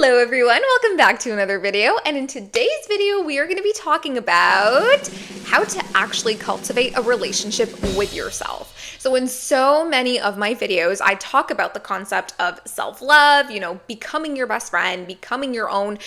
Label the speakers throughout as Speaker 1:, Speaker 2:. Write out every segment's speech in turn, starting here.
Speaker 1: Hello everyone, welcome back to another video, and in today's video we are going to be talking about how to actually cultivate a relationship with yourself. So in so many of my videos, I talk about the concept of self-love, becoming your best friend, becoming your own,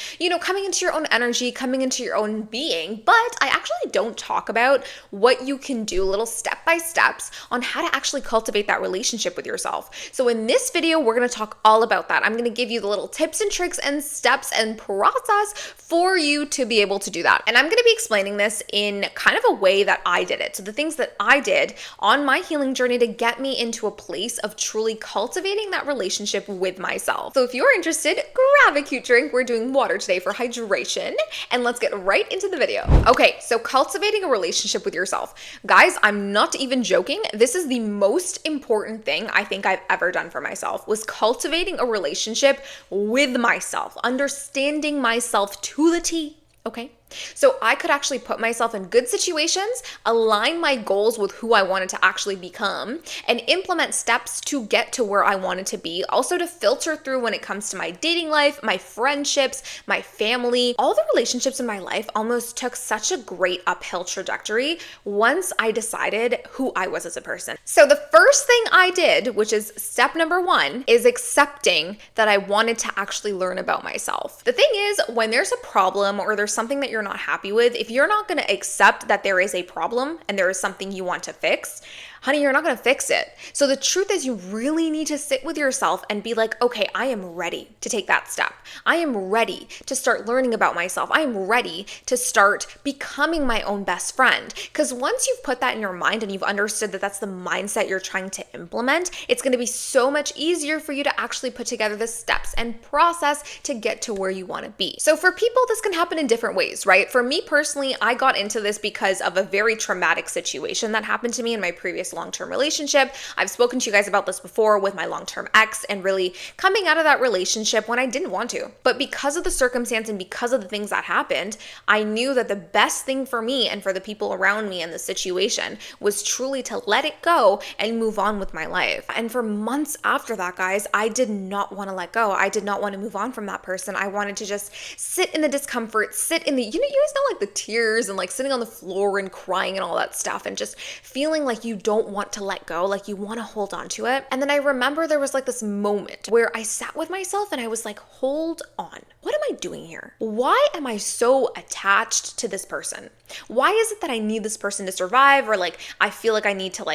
Speaker 1: coming into your own energy, coming into your own being, but I actually don't talk about what you can do, little step-by-steps on how to actually cultivate that relationship with yourself. So in this video, we're going to talk all about that. I'm going to give you the little tips and tricks and steps and process for you to be able to do that. And I'm going to be explaining this in kind of a way that I did it. So the things that I did on my healing journey to get me into a place of truly cultivating that relationship with myself. So if you're interested, grab a cute drink. We're doing water today for hydration, and let's get right into the video. Okay, so cultivating a relationship with yourself. Guys, I'm not even joking. This is the most important thing I think I've ever done for myself, was cultivating a relationship with myself, understanding myself to the T, okay? So I could actually put myself in good situations, align my goals with who I wanted to actually become, and implement steps to get to where I wanted to be. Also to filter through when it comes to my dating life, my friendships, my family. All the relationships in my life almost took such a great uphill trajectory once I decided who I was as a person. So the first thing I did, which is step number one, is accepting that I wanted to actually learn about myself. The thing is, when there's a problem or there's something that you're not happy with, if you're not going to accept that there is a problem and there is something you want to fix, honey, you're not going to fix it. So the truth is, you really need to sit with yourself and be like, okay, I am ready to take that step. I am ready to start learning about myself. I am ready to start becoming my own best friend. Because once you've put that in your mind and you've understood that that's the mindset you're trying to implement, it's going to be so much easier for you to actually put together the steps and process to get to where you want to be. So for people, this can happen in different ways, right? For me personally, I got into this because of a very traumatic situation that happened to me in my previous long-term relationship. I've spoken to you guys about this before with my long-term ex, and really coming out of that relationship when I didn't want to. But because of the circumstance and because of the things that happened, I knew that the best thing for me and for the people around me in the situation was truly to let it go and move on with my life. And for months after that, guys, I did not want to let go. I did not want to move on from that person. I wanted to just sit in the discomfort, sit in the, you guys know, like the tears and like sitting on the floor and crying and all that stuff and just feeling like you don't want to let go, like you want to hold on to it. And then I remember there was like this moment where I sat with myself and I was like, hold on. What am I doing here? Why am I so attached to this person? Why is it that I need this person to survive? Or like, I feel like I need to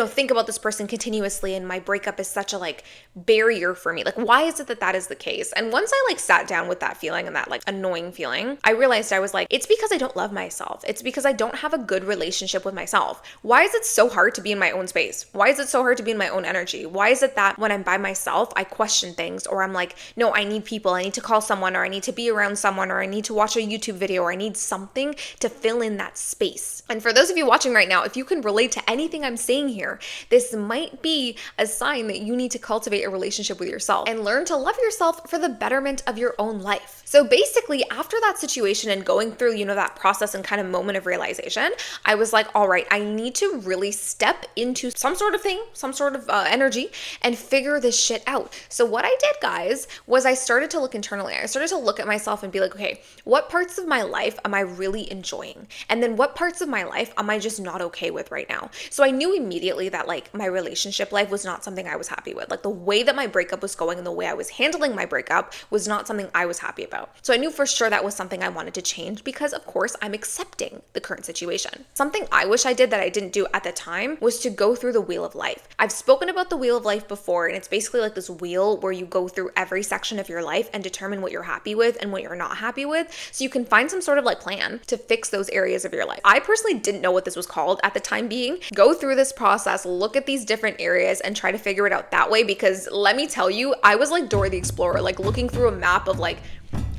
Speaker 1: think about this person continuously, and my breakup is such a barrier for me. Like, why is it that that is the case? And once I sat down with that feeling and that annoying feeling, I realized I was like, it's because I don't love myself. It's because I don't have a good relationship with myself. Why is it so hard to be in my own space? Why is it so hard to be in my own energy? Why is it that when I'm by myself, I question things, or I'm like, no, I need people. I need to call someone, or I need to be around someone, or I need to watch a YouTube video, or I need something to fill in that space. And for those of you watching right now, if you can relate to anything I'm saying here, this might be a sign that you need to cultivate a relationship with yourself and learn to love yourself for the betterment of your own life. So basically, after that situation and going through, that process and kind of moment of realization, I was like, all right, I need to really step into some sort of thing, some sort of energy, and figure this shit out. So what I did, guys, was I started to look internally. I started to look at myself and be like, okay, what parts of my life am I really enjoying? And then what parts of my life am I just not okay with right now? So I knew immediately that my relationship life was not something I was happy with. The way that my breakup was going and the way I was handling my breakup was not something I was happy about. So I knew for sure that was something I wanted to change, because of course I'm accepting the current situation. Something I wish I did that I didn't do at the time was to go through the wheel of life. I've spoken about the wheel of life before, and it's basically like this wheel where you go through every section of your life and determine what you're happy with and what you're not happy with, so you can find some sort of plan to fix those areas of your life. I personally didn't know what this was called at the time being. Go through this process, look at these different areas and try to figure it out that way, because let me tell you, I was like Dora the Explorer, looking through a map of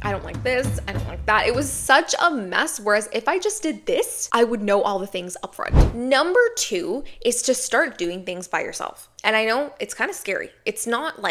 Speaker 1: I don't like this, I don't like that. It was such a mess, whereas if I just did this, I would know all the things up front. Number two is to start doing things by yourself. And I know it's kind of scary. It's not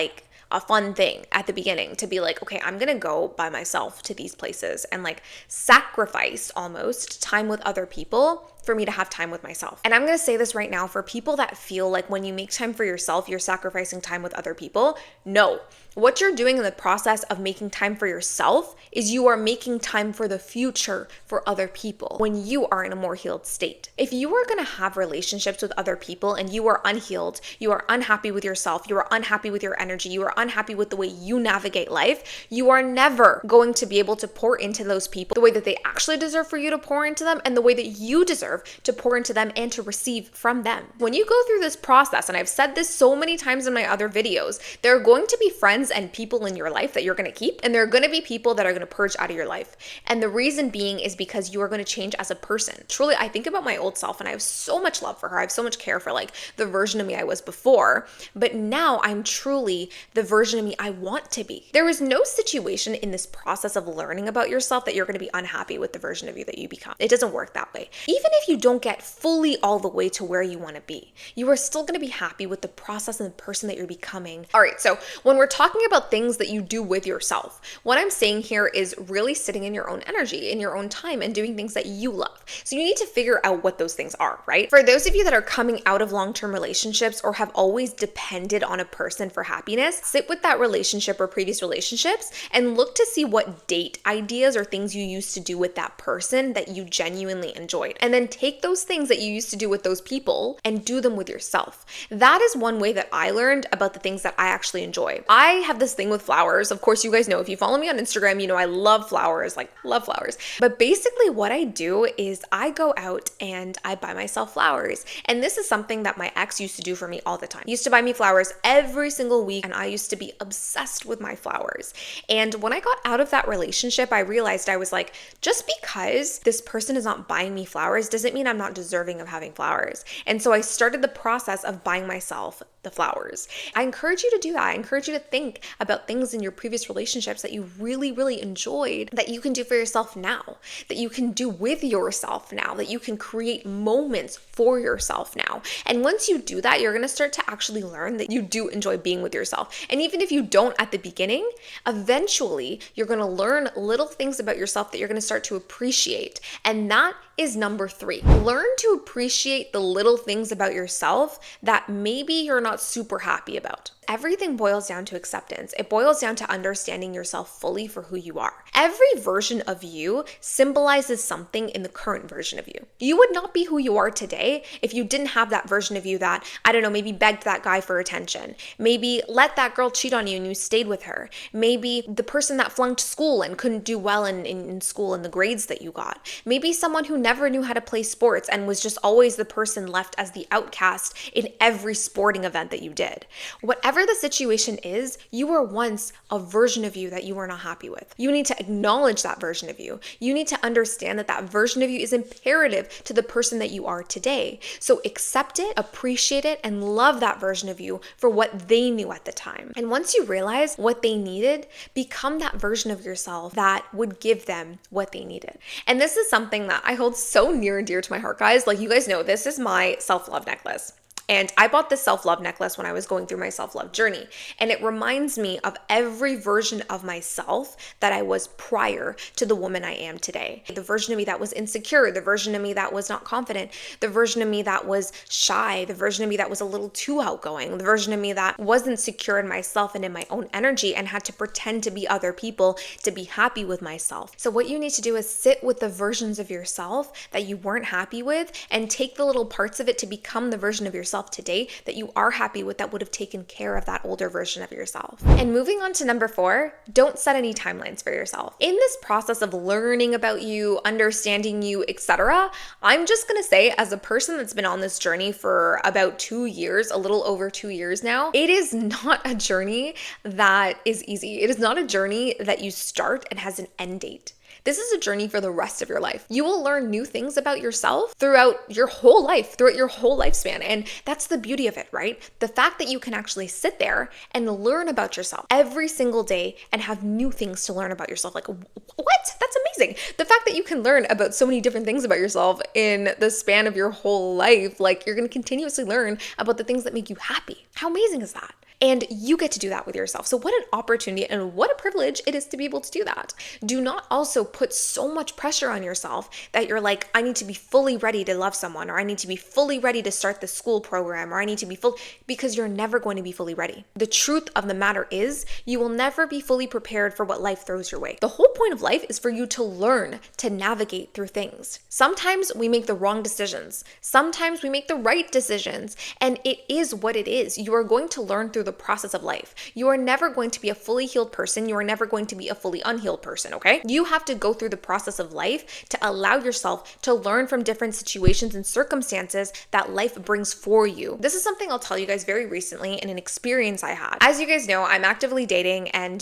Speaker 1: a fun thing at the beginning to be like, okay, I'm gonna go by myself to these places and sacrifice almost time with other people for me to have time with myself. And I'm gonna say this right now, for people that feel like when you make time for yourself, you're sacrificing time with other people, no. What you're doing in the process of making time for yourself is you are making time for the future for other people when you are in a more healed state. If you are going to have relationships with other people and you are unhealed, you are unhappy with yourself, you are unhappy with your energy, you are unhappy with the way you navigate life, you are never going to be able to pour into those people the way that they actually deserve for you to pour into them and the way that you deserve to pour into them and to receive from them. When you go through this process, and I've said this so many times in my other videos, there are going to be friends and people in your life that you're going to keep, and there are going to be people that are going to purge out of your life. And the reason being is because you are going to change as a person. Truly, I think about my old self and I have so much love for her. I have so much care for like the version of me I was before, but now I'm truly the version of me I want to be. There is no situation in this process of learning about yourself that you're going to be unhappy with the version of you that you become. It doesn't work that way. Even if you don't get fully all the way to where you want to be, you are still going to be happy with the process and the person that you're becoming. All right, so when we're talking about things that you do with yourself, what I'm saying here is really sitting in your own energy, in your own time, and doing things that you love. So you need to figure out what those things are, right? For those of you that are coming out of long-term relationships or have always depended on a person for happiness, sit with that relationship or previous relationships and look to see what date ideas or things you used to do with that person that you genuinely enjoyed. And then take those things that you used to do with those people and do them with yourself. That is one way that I learned about the things that I actually enjoy. I have this thing with flowers. Of course, you guys know, if you follow me on Instagram, you know I love flowers, like love flowers. But basically what I do is I go out and I buy myself flowers. And this is something that my ex used to do for me all the time. He used to buy me flowers every single week, and I used to be obsessed with my flowers. And when I got out of that relationship, I realized I was like, just because this person is not buying me flowers doesn't mean I'm not deserving of having flowers. And so I started the process of buying myself the flowers. I encourage you to do that. I encourage you to think about things in your previous relationships that you really, really enjoyed that you can do for yourself now, that you can do with yourself now, that you can create moments for yourself now. And once you do that, you're going to start to actually learn that you do enjoy being with yourself. And even if you don't at the beginning, eventually you're going to learn little things about yourself that you're going to start to appreciate. And that is number 3. Learn to appreciate the little things about yourself that maybe you're not super happy about. Everything boils down to acceptance. It boils down to understanding yourself fully for who you are. Every version of you symbolizes something in the current version of you. You would not be who you are today if you didn't have that version of you that, I don't know, maybe begged that guy for attention. Maybe let that girl cheat on you and you stayed with her. Maybe the person that flunked school and couldn't do well in school and the grades that you got. Maybe someone who never knew how to play sports and was just always the person left as the outcast in every sporting event that you did. Whatever the situation is, you were once a version of you that you were not happy with. You need to acknowledge that version of you. You need to understand that that version of you is imperative to the person that you are today. So accept it, appreciate it, and love that version of you for what they knew at the time. And once you realize what they needed, become that version of yourself that would give them what they needed. And this is something that I hold so near and dear to my heart, guys. Like, you guys know, this is my self-love necklace. And I bought this self-love necklace when I was going through my self-love journey. And it reminds me of every version of myself that I was prior to the woman I am today. The version of me that was insecure, the version of me that was not confident, the version of me that was shy, the version of me that was a little too outgoing, the version of me that wasn't secure in myself and in my own energy and had to pretend to be other people to be happy with myself. So what you need to do is sit with the versions of yourself that you weren't happy with and take the little parts of it to become the version of yourself today that you are happy with, that would have taken care of that older version of yourself. And moving on to number 4, don't set any timelines for yourself. In this process of learning about you, understanding you, etc., I'm just going to say, as a person that's been on this journey for about 2 years, a little over 2 years now, it is not a journey that is easy. It is not a journey that you start and has an end date. This is a journey for the rest of your life. You will learn new things about yourself throughout your whole life, throughout your whole lifespan. And that's the beauty of it, right? The fact that you can actually sit there and learn about yourself every single day and have new things to learn about yourself. Like, what? That's amazing. The fact that you can learn about so many different things about yourself in the span of your whole life, like you're going to continuously learn about the things that make you happy. How amazing is that? And you get to do that with yourself. So what an opportunity and what a privilege it is to be able to do that. Do not also put so much pressure on yourself that you're like, I need to be fully ready to love someone, or I need to be fully ready to start the school program, or I need to be full, because you're never going to be fully ready. The truth of the matter is you will never be fully prepared for what life throws your way. The whole point of life is for you to learn to navigate through things. Sometimes we make the wrong decisions. Sometimes we make the right decisions, and it is what it is. You are going to learn through the process of life. You are never going to be a fully healed person. You are never going to be a fully unhealed person, okay? You have to go through the process of life to allow yourself to learn from different situations and circumstances that life brings for you. This is something I'll tell you guys very recently in an experience I had. As you guys know, I'm actively dating and,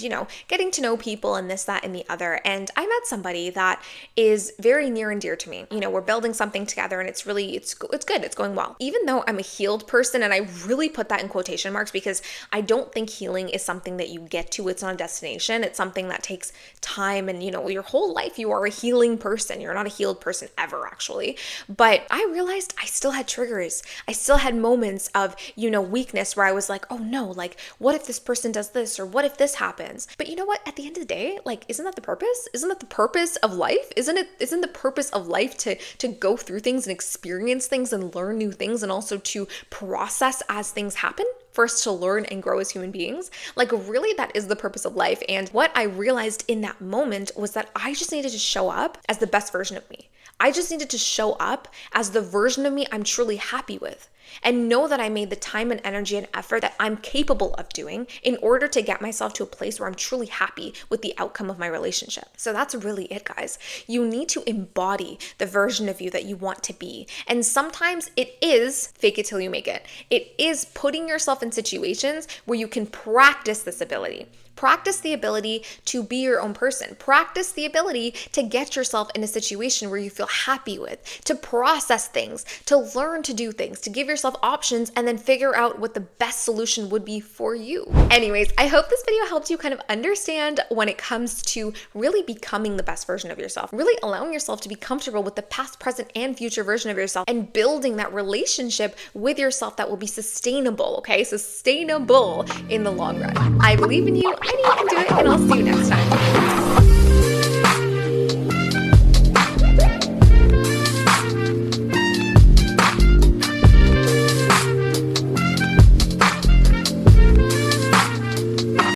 Speaker 1: getting to know people and this, that, and the other. And I met somebody that is very near and dear to me. We're building something together and it's good. It's going well. Even though I'm a healed person, and I really put that in quotation marks because I don't think healing is something that you get to. It's not a destination. It's something that takes time. And, your whole life, you are a healing person. You're not a healed person ever, actually. But I realized I still had triggers. I still had moments of, weakness where I was like, oh no, like, what if this person does this? Or what if this happens? But you know what? At the end of the day, like, isn't that the purpose? Isn't that the purpose of life? Isn't the purpose of life to go through things and experience things and learn new things and also to process as things happen? For us to learn and grow as human beings. Like, really, that is the purpose of life. And what I realized in that moment was that I just needed to show up as the best version of me. I just needed to show up as the version of me I'm truly happy with, and know that I made the time and energy and effort that I'm capable of doing in order to get myself to a place where I'm truly happy with the outcome of my relationship. So that's really it, guys. You need to embody the version of you that you want to be. And sometimes it is fake it till you make it. It is putting yourself in situations where you can practice this ability. Practice the ability to be your own person. Practice the ability to get yourself in a situation where you feel happy with, to process things, to learn to do things, to give yourself options, and then figure out what the best solution would be for you. Anyways, I hope this video helped you kind of understand when it comes to really becoming the best version of yourself, really allowing yourself to be comfortable with the past, present, and future version of yourself, and building that relationship with yourself that will be sustainable, okay? Sustainable in the long run. I believe in you. I know you can do it, and I'll see you next time.